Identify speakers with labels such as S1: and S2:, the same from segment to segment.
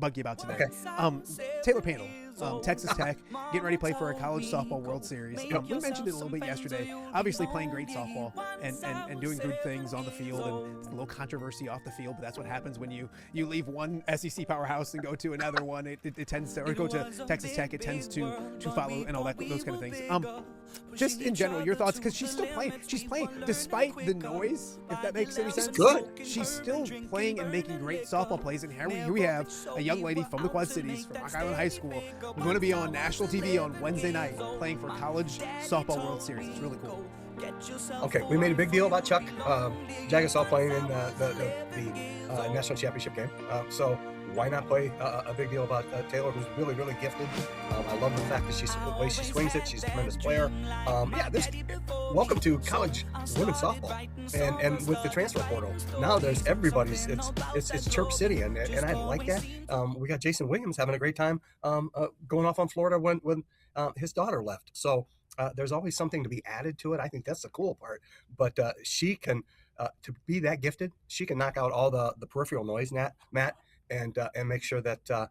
S1: bug you about today.
S2: Okay.
S1: Taylor Pannell, Texas Tech, getting ready to play for a college softball World Series. We mentioned it a little bit yesterday. Obviously playing great softball and doing good things on the field, and a little controversy off the field, but that's what happens when you leave one SEC powerhouse and go to another one. It tends to, or go to Texas Tech, it tends to follow and all that, those kind of things. Just in general, your thoughts, because she's still playing. She's playing despite the noise, if that makes any sense.
S2: Good.
S1: She's still playing and making great softball plays, and here we have a young lady from the Quad Cities, from Rock Island High School, who's going to be on national TV on Wednesday night playing for College Softball World Series. It's really cool.
S2: Okay, we made a big deal about Chuck Jagasaw playing in the national championship game. So why not play a big deal about Taylor, who's really, really gifted. I love the fact that the way she swings it. She's a tremendous player. Welcome to college women's softball, and with the transfer portal now, there's everybody's. It's Chirp City, and I like that. We got Jason Williams having a great time going off on Florida when his daughter left. So there's always something to be added to it. I think that's the cool part. But she can, to be that gifted, she can knock out all the peripheral noise, Matt, and make sure that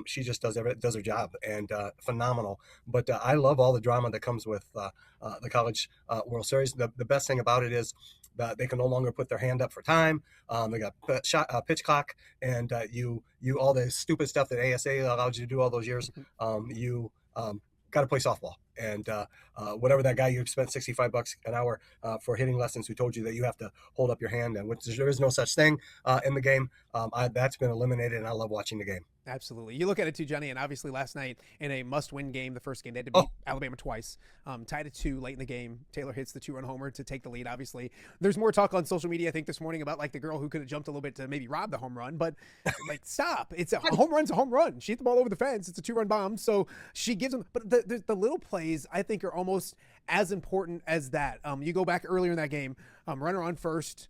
S2: she just does her job, and phenomenal. But I love all the drama that comes with the College World Series. The best thing about it is that they can no longer put their hand up for time. They got pitch clock, and you all the stupid stuff that ASA allowed you to do all those years. You got to play softball. And whatever that guy you spent $65 an hour for hitting lessons who told you that you have to hold up your hand, and which there is no such thing in the game, that's been eliminated, and I love watching the game.
S1: Absolutely. You look at it too, Johnny, and obviously last night in a must-win game, the first game, they had to beat Alabama twice, tied at 2 late in the game. Taylor hits the 2-run homer to take the lead, obviously. There's more talk on social media, I think, this morning about like the girl who could have jumped a little bit to maybe rob the home run, but like, stop. It's a home run's a home run. She hit the ball over the fence. It's a 2-run bomb, so she gives them, but the little plays, I think, are almost as important as that. You go back earlier in that game, runner on first,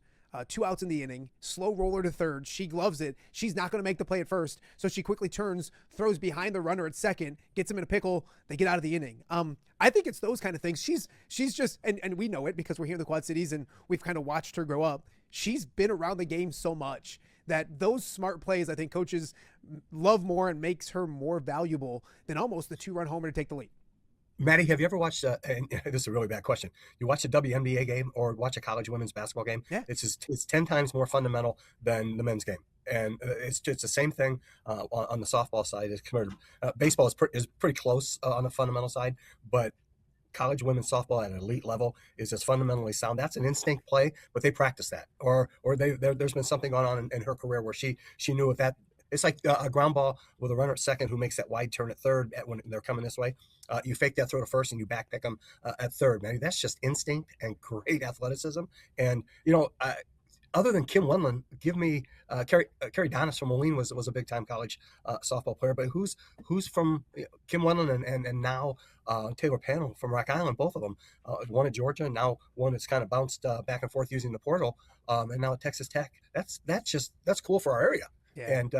S1: 2 outs in the inning, slow roller to third. She gloves it. She's not going to make the play at first, so she quickly turns, throws behind the runner at second, gets him in a pickle. They get out of the inning. I think it's those kind of things. She's just, and we know it because we're here in the Quad Cities and we've kind of watched her grow up. She's been around the game so much that those smart plays, I think coaches love more and makes her more valuable than almost the 2-run homer to take the lead.
S2: Maddie, have you ever watched, and this is a really bad question, you watch a WNBA game or watch a college women's basketball game?
S1: Yeah.
S2: It's 10 times more fundamental than the men's game. And it's the same thing on the softball side. Baseball is pretty close on the fundamental side, but college women's softball at an elite level is just fundamentally sound. That's an instinct play, but they practice that. Or there's been something going on in her career where she knew if that. It's like a ground ball with a runner at second who makes that wide turn at third when they're coming this way. You fake that throw to first and you back pick them at third. Man, that's just instinct and great athleticism. And, other than Kim Wendland, give me Carrie Donis from Moline was a big time college softball player. But who's from Kim Wendland and now Taylor Pannell from Rock Island? Both of them, one at Georgia, and now one that's kind of bounced back and forth using the portal, and now at Texas Tech. That's cool for our area.
S1: Yeah.
S2: And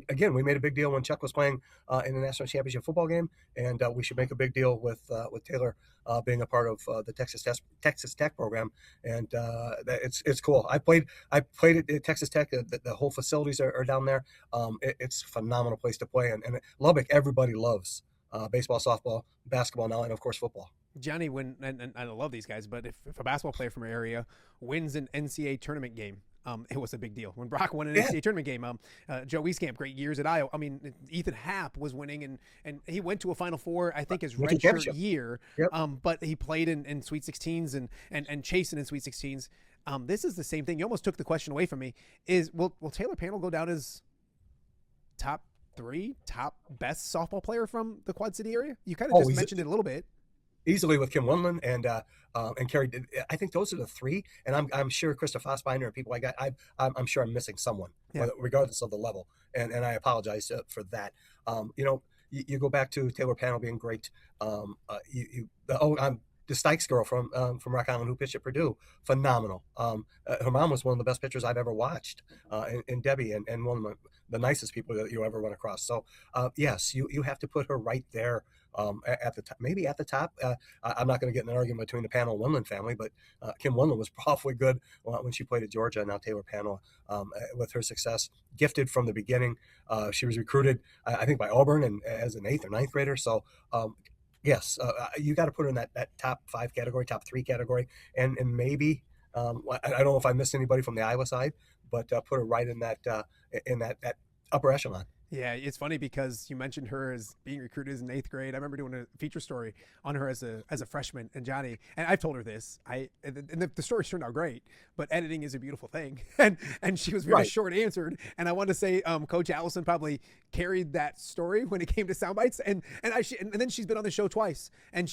S2: again, we made a big deal when Chuck was playing in the national championship football game, and we should make a big deal with Taylor being a part of the Texas Tech program. And it's cool. I played at Texas Tech. The whole facilities are down there. It's a phenomenal place to play. And Lubbock, everybody loves baseball, softball, basketball now, and of course football.
S1: Johnny, and I love these guys, but if a basketball player from our area wins an NCAA tournament game, it was a big deal. When Brock won an NCAA tournament game, Joe Wieskamp, great years at Iowa. I mean, Ethan Happ was winning, and he went to a Final Four, I think, his redshirt year.
S2: Yep.
S1: But he played in Sweet 16s and chasing in Sweet 16s. This is the same thing. You almost took the question away from me. Will Taylor Pannell go down as top best softball player from the Quad City area? You kind of just mentioned it a little bit.
S2: Easily with Kim Wendland and Carrie. I think those are the 3, and I'm sure Krista Fossbinder and people like that. I'm sure I'm missing someone, regardless of the level, and I apologize for that. You go back to Taylor Pannell being great. The Stykes girl from Rock Island who pitched at Purdue, phenomenal. Her mom was one of the best pitchers I've ever watched, and Debbie, and one of the nicest people that you ever run across. So yes, you have to put her right there at the top, maybe at the top. I'm not going to get in an argument between the Pannell Winland family, but Kim Winland was awfully good when she played at Georgia. Now Taylor Pannell, with her success, gifted from the beginning. She was recruited, I think, by Auburn and as an 8th or 9th grader. So yes, you got to put her in that top 5 category, top 3 category, and maybe I don't know if I missed anybody from the Iowa side, but put her right in that upper echelon.
S1: Yeah, it's funny because you mentioned her as being recruited in 8th grade. I remember doing a feature story on her as a freshman, and Johnny, and I've told her this. The story turned out great, but editing is a beautiful thing, and she was very
S2: Right.
S1: short answered. And I want to say, Coach Allison probably carried that story when it came to sound bites, and then she's been on the show twice, and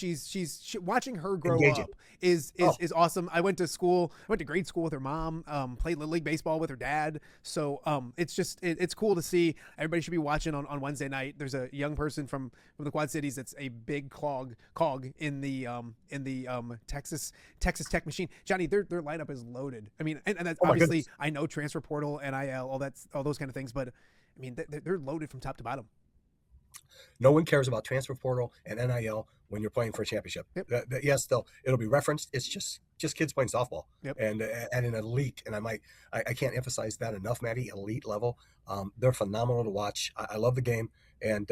S1: watching her grow
S2: Engaging.
S1: up is
S2: Oh,
S1: awesome. I went to grade school with her mom, played Little League baseball with her dad, so it's cool to see. Everybody should be watching on Wednesday night. There's a young person from the Quad Cities that's a big cog in the Texas Tech machine. Johnny, their lineup is loaded. I mean, and that's
S2: oh my
S1: obviously,
S2: goodness.
S1: I know transfer portal, NIL, all those kind of things, but I mean, they're loaded from top to bottom.
S2: No one cares about transfer portal and NIL when you're playing for a championship.
S1: Yep.
S2: Yes, it'll be referenced. It's just kids playing softball,
S1: Yep.
S2: and at an elite. And I can't emphasize that enough, Maddie. Elite level. They're phenomenal to watch. I love the game, and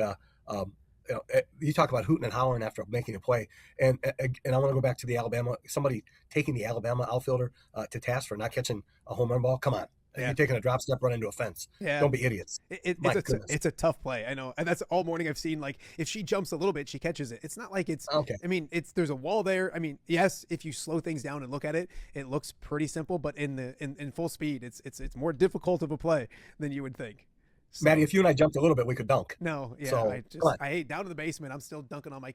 S2: you talk about hooting and hollering after making a play, and I want to go back to the Alabama. Somebody taking the Alabama outfielder to task for not catching a home run ball. Come on.
S1: Yeah.
S2: You're taking a drop step, run into a fence.
S1: Yeah.
S2: Don't be idiots. My goodness.
S1: It's a tough play. I know. And that's all morning I've seen. Like, if she jumps a little bit, she catches it. It's not like it's,
S2: Okay.
S1: I mean, there's a wall there. I mean, yes, if you slow things down and look at it, it looks pretty simple, but in full speed, it's more difficult of a play than you would think. So,
S2: Maddie, if you and I jumped a little bit, we could dunk.
S1: no, yeah,
S2: So, come on.
S1: I hate down in the basement. I'm still dunking on my